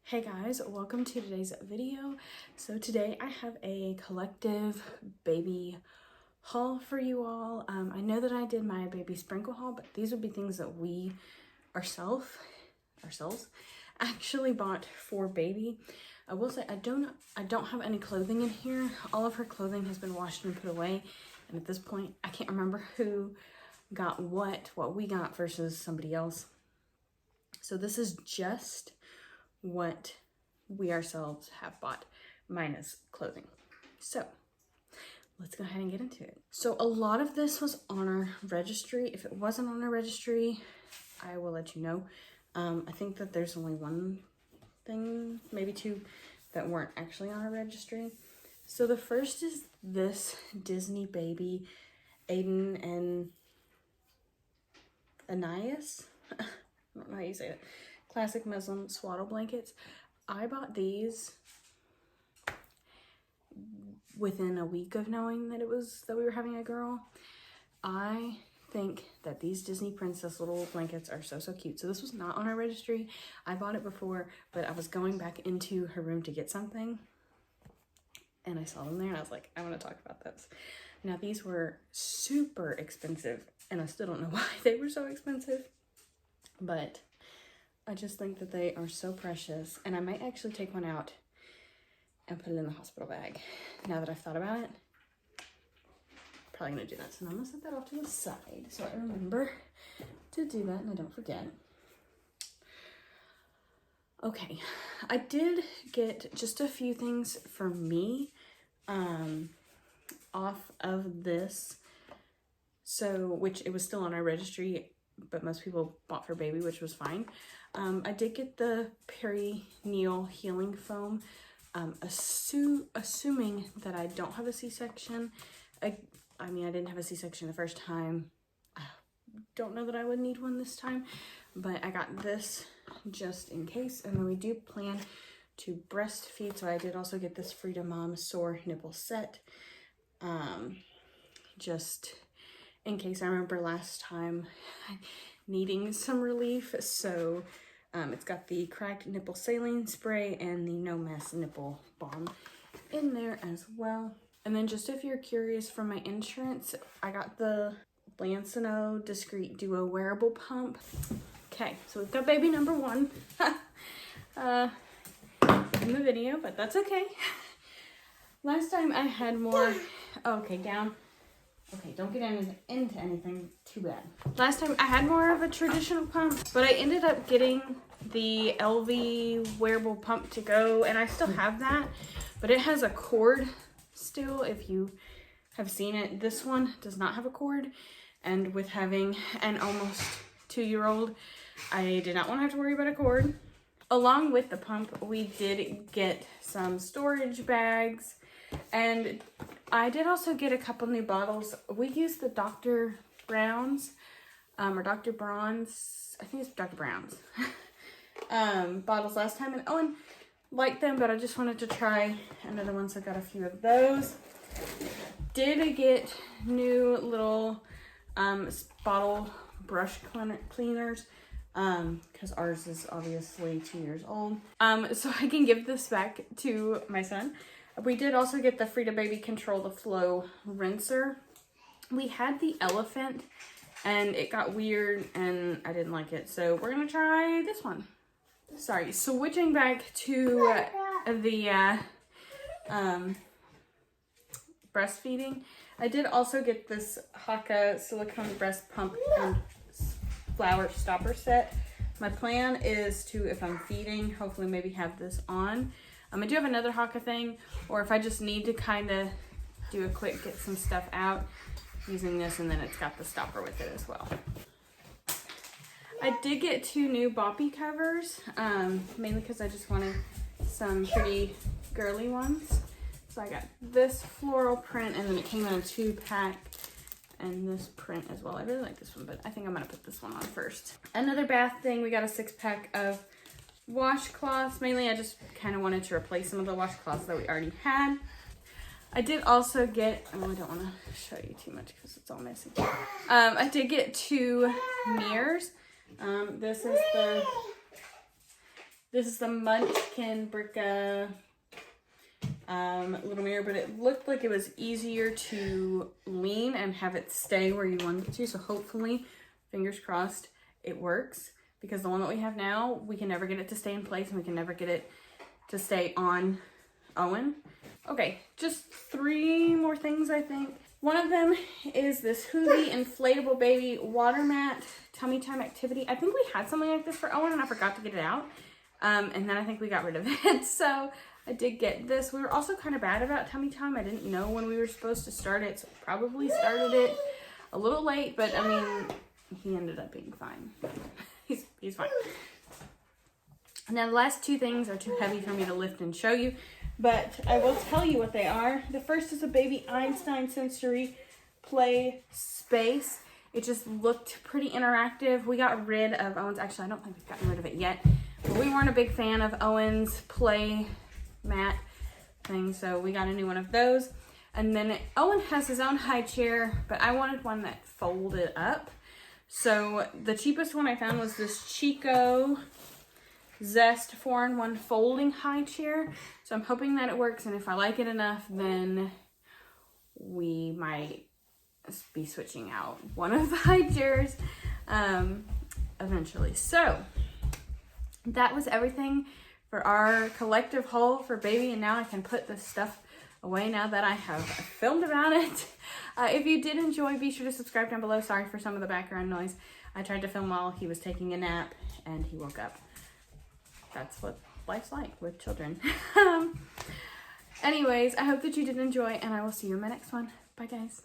Hey guys, welcome to today's video. So today I have a collective baby haul for you all. I know that I did my baby sprinkle haul, but these would be things that we ourselves actually bought for baby. I will say I don't have any clothing in here. All of her clothing has been washed and put away, and at this point I can't remember who got what we got versus somebody else. So this is just what we ourselves have bought minus clothing. So let's go ahead and get into it. So a lot of this was on our registry. If it wasn't on our registry, I will let you know. I think that there's only one thing, maybe two, that weren't actually on our registry. So the first is this Disney baby, Aiden and Anais. I don't know how you say it. Classic Muslim swaddle blankets. I bought these within a week of knowing that we were having a girl. I think that these Disney princess little blankets are so cute. So this was not on our registry. I bought it before, but I was going back into her room to get something and I saw them there and I was like, I want to talk about this. Now these were super expensive and I still don't know why they were so expensive, but I just think that they are so precious, and I might actually take one out and put it in the hospital bag now that I've thought about it. Probably gonna do that, so I'm gonna set that off to the side so I remember to do that and I don't forget. Okay, I did get just a few things for me off of this, so which it was still on our registry, but most people bought for baby, which was fine. I did get the perineal healing foam, assuming that I don't have a C-section. I mean, I didn't have a C-section the first time. I don't know that I would need one this time, but I got this just in case. And then we do plan to breastfeed, so I did also get this Freedom Mom Sore Nipple Set, just in case. I remember last time needing some relief, so it's got the cracked nipple saline spray and the no mess nipple balm in there as well. And then just if you're curious, from my insurance, I got the Lancino Discreet Duo wearable pump. Okay, so we've got baby number one in the video, but that's okay. Last time I had more, okay, down. Okay, don't get into anything too bad. Last time I had more of a traditional pump, but I ended up getting the LV wearable pump to go, and I still have that, but it has a cord still, if you have seen it. This one does not have a cord, and with having an almost 2-year-old, I did not want to have to worry about a cord. Along with the pump, we did get some storage bags, and I did also get a couple new bottles. We used the Dr. Brown's, or Dr. Braun's, I think it's Dr. Brown's, bottles last time. And Owen liked them, but I just wanted to try another one, so I got a few of those. Did get new little bottle brush cleaners, because ours is obviously 2 years old. So I can give this back to my son. We did also get the Frida Baby Control the Flow rinser. We had the elephant and it got weird and I didn't like it, so we're gonna try this one. Sorry, switching back to the breastfeeding. I did also get this Haka silicone breast pump and flower stopper set. My plan is to, if I'm feeding, hopefully maybe have this on. I do have another Haka thing, or if I just need to kind of do a quick get some stuff out, using this, and then it's got the stopper with it as well. I did get 2 new boppy covers, mainly because I just wanted some pretty girly ones. So I got this floral print, and then it came in a 2-pack, and this print as well. I really like this one, but I think I'm gonna put this one on first. Another bath thing, we got a 6-pack of washcloths. Mainly I just kind of wanted to replace some of the washcloths that we already had. I did also get, oh, I don't want to show you too much because it's all messy. I did get 2 mirrors. This is the This is the Munchkin Bricka little mirror, but it looked like it was easier to lean and have it stay where you want it to. So hopefully, fingers crossed, it works, because the one that we have now, we can never get it to stay in place and we can never get it to stay on Owen. Okay, just 3 more things, I think. One of them is this Hoovie inflatable baby water mat tummy time activity. I think we had something like this for Owen and I forgot to get it out. And then I think we got rid of it. So I did get this. We were also kind of bad about tummy time. I didn't know when we were supposed to start it, so probably started it a little late, but I mean, he ended up being fine. He's fine. Now the last 2 things are too heavy for me to lift and show you, but I will tell you what they are. The first is a baby Einstein sensory play space. It just looked pretty interactive. We got rid of Owen's, actually I don't think we've gotten rid of it yet, but we weren't a big fan of Owen's play mat thing, so we got a new one of those. And then Owen has his own high chair, but I wanted one that folded up. So the cheapest one I found was this Chico Zest 4-in-1 folding high chair. So I'm hoping that it works, and if I like it enough, then we might be switching out one of the high chairs eventually. So that was everything for our collective haul for baby, and now I can put this stuff away now that I have filmed about it. If you did enjoy, be sure to subscribe down below. Sorry for some of the background noise. I tried to film while he was taking a nap and he woke up. That's what life's like with children. Anyways, I hope that you did enjoy, and I will see you in my next one. Bye guys.